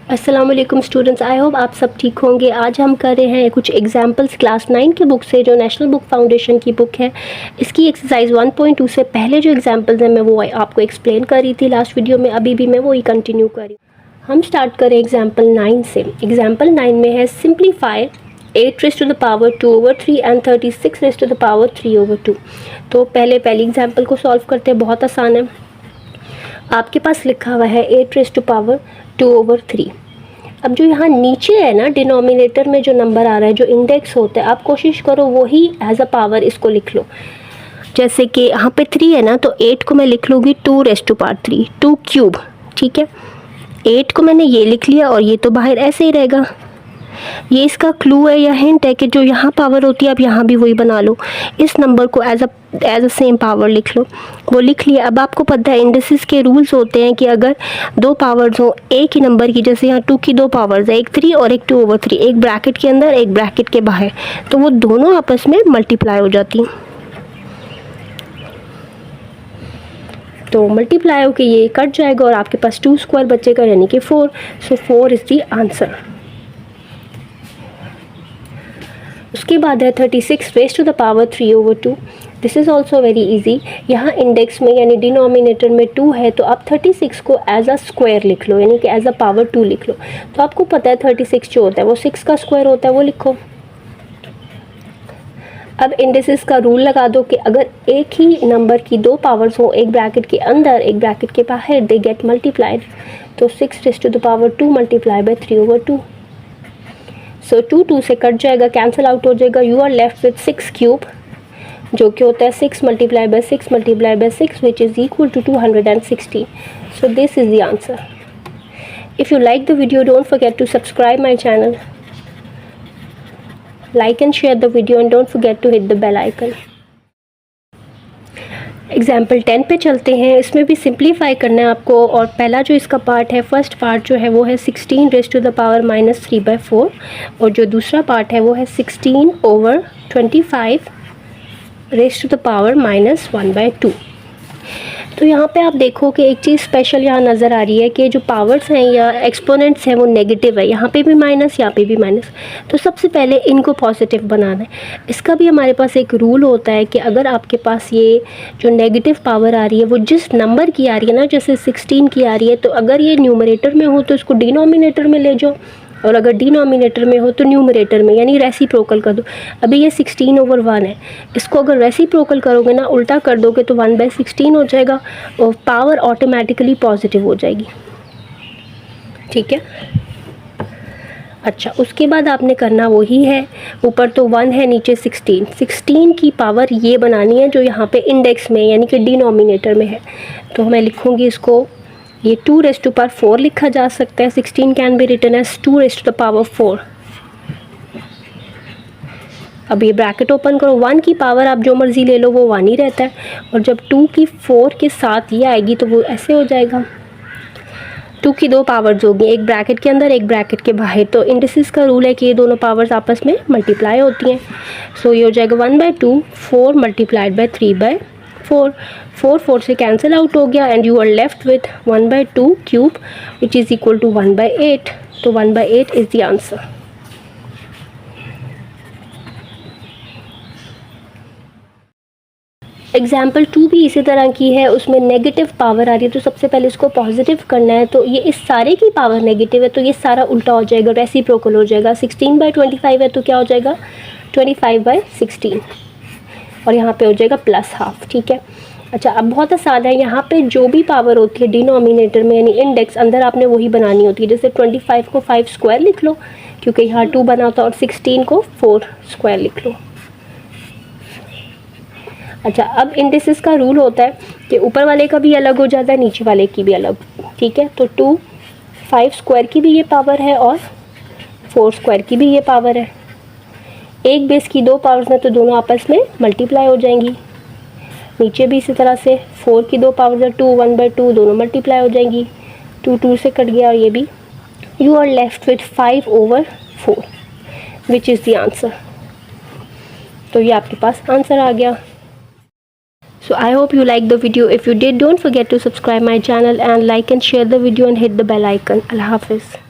अस्सलाम वालेकुम students, I hope आप सब ठीक होंगे। आज हम कर रहे हैं कुछ एग्जाम्पल्स क्लास 9 की बुक से, जो नेशनल बुक फाउंडेशन की बुक है। इसकी एक्सरसाइज 1.2 से पहले जो एग्जाम्पल्स हैं मैं वो आपको एक्सप्लेन कर रही थी लास्ट वीडियो में, अभी भी मैं वही कंटिन्यू कर रही हूँ। हम स्टार्ट करें एग्जाम्पल 9 से। एग्जाम्पल 9 में है simplify 8 raise to the power 2/3 and 36 raise to the power 3/2। तो पहली एग्जाम्पल को सॉल्व करते हैं, बहुत आसान है। आपके पास लिखा हुआ है 8 रेज़ टू पावर 2/3। अब जो यहाँ नीचे है ना, डिनोमिनेटर में जो नंबर आ रहा है, जो इंडेक्स होता है, आप कोशिश करो वही एज अ पावर इसको लिख लो। जैसे कि यहाँ पे 3 है ना, तो 8 को मैं लिख लूँगी 2 रेज़ टू पावर 3, 2 क्यूब। ठीक है, 8 को मैंने ये लिख लिया और ये तो बाहर ऐसे ही रहेगा। ये इसका क्लू है या हिंट है कि जो यहाँ पावर होती है आप यहाँ भी वही बना लो, इस नंबर को एज अ सेम पावर लिख लो। वो लिख लिया। अब आपको पता है इंडिसेस के रूल्स होते हैं कि अगर दो पावर्स हो एक ही नंबर की, जैसे यहाँ 2 की दो पावर्स है, एक 3 और एक 2/3, एक ब्रैकेट के अंदर एक ब्रैकेट के बाहर, तो वो दोनों आपस में मल्टीप्लाई हो जाती हैं। तो मल्टीप्लाई होकर ये कट जाएगा और आपके पास 2 स्क्वायर बचेगा, यानी कि 4। So 4 is the answer. उसके बाद है 36 raise to the power 3/2। This is also very easy. यहाँ इंडेक्स में यानी डिनोमिनेटर में 2 है, तो आप 36 को एज अ स्क्वायर लिख लो, यानी कि एज अ पावर 2 लिख लो। तो आपको पता है 36 जो होता है वो 6 का स्क्वायर होता है, वो लिखो। अब इंडिसेस का रूल लगा दो कि अगर एक ही नंबर की दो पावर्स हो, एक ब्रैकेट के अंदर एक ब्रैकेट के बाहर, दे गेट मल्टीप्लाइड। तो 6 raise to the power 2 multiply by 3/2। So 2 से कट जाएगा, कैंसिल आउट हो जाएगा। You are left with 6 cube, जो कि होता है 6 multiply by 6 multiply by 6, which is equal to 260। So this is the answer. If you like the video, don't forget to subscribe my channel, like and share the video, and don't forget to hit the bell icon. Example 10 पे चलते हैं। इसमें भी simplify करना है आपको, और पहला जो इसका पार्ट है, फर्स्ट पार्ट जो है वो है 16 रेज़ टू द पावर -3/4, और जो दूसरा पार्ट है वो है 16/25 रेज़ टू द पावर -1/2। तो यहाँ पे आप देखो कि एक चीज़ स्पेशल यहाँ नज़र आ रही है कि जो पावर्स हैं या एक्सपोनेंट्स हैं वो नेगेटिव है। यहाँ पे भी माइनस, यहाँ पे भी माइनस। तो सबसे पहले इनको पॉजिटिव बनाना है। इसका भी हमारे पास एक रूल होता है कि अगर आपके पास ये जो नेगेटिव पावर आ रही है वो जिस नंबर की आ रही है ना, जैसे 16 की आ रही है, तो अगर ये न्यूमरेटर में हो तो इसको डिनोमिनेटर में ले जाओ, और अगर डिनोमिनेटर में हो तो न्यूमरेटर में, यानी रेसिप्रोकल कर दो। अभी ये 16/1 है, इसको अगर रेसिप्रोकल करोगे ना, उल्टा कर दोगे, तो 1/16 हो जाएगा और पावर ऑटोमेटिकली पॉजिटिव हो जाएगी। ठीक है, अच्छा, उसके बाद आपने करना वही है। ऊपर तो 1 है, नीचे 16 की पावर ये बनानी है जो यहाँ पे इंडेक्स में यानी कि डिनोमिनेटर में है। तो मैं लिखूँगी इसको, ये 2 रेज़ टू पावर 4 लिखा जा सकता है। 16 can be written as 2 raise to the power 4। अब ये ब्रैकेट ओपन करो, 1 की पावर आप जो मर्ज़ी ले लो वो 1 ही रहता है, और जब 2 की 4 के साथ ये आएगी तो वो ऐसे हो जाएगा। 2 की दो पावर्स होगी, एक ब्रैकेट के अंदर एक ब्रैकेट के बाहर। तो इंडिसेस का रूल है कि ये दोनों पावर्स आपस में मल्टीप्लाई होती हैं। सो ये हो जाएगा 1/2, 4 मल्टीप्लाइड बाय 3/4। 4 से कैंसिल आउट हो गया, and you are left with 1/2 cube, which is equal to 1/8। तो 1/8 इज़ द आंसर। एग्जाम्पल 2 भी इसी तरह की है। उसमें नेगेटिव पावर आ रही है, तो सबसे पहले इसको पॉजिटिव करना है। तो ये इस सारे की पावर नेगेटिव है, तो ये सारा उल्टा हो जाएगा, रेसिप्रोकल हो जाएगा। 16/25 है तो क्या हो जाएगा, 25/16, और यहाँ पे हो जाएगा +½ ठीक है। अच्छा, अब बहुत आसान है। यहाँ पे जो भी पावर होती है डिनोमिनेटर में यानी इंडेक्स, अंदर आपने वही बनानी होती है। जैसे 25 को 5 स्क्वायर लिख लो, क्योंकि यहाँ 2 बना होता है, और 16 को 4 स्क्वायर लिख लो। अच्छा, अब इंडिसेस का रूल होता है कि ऊपर वाले का भी अलग हो जाता है, नीचे वाले की भी अलग। ठीक है, तो 5 स्क्वायर की भी ये पावर है और 4 स्क्वायर की भी ये पावर है। एक बेस की दो पावर्स हैं तो दोनों आपस में मल्टीप्लाई हो जाएंगी। नीचे भी इसी तरह से 4 की दो पावर्स है 2, 1/2, दोनों मल्टीप्लाई हो जाएंगी। 2 से कट गया, और ये भी। You are left with 5/4, which is the answer. तो ये आपके पास आंसर आ गया। So I hope you liked the video. If you did, don't forget to subscribe my channel and like and share the video and hit the bell icon. Allah Hafiz.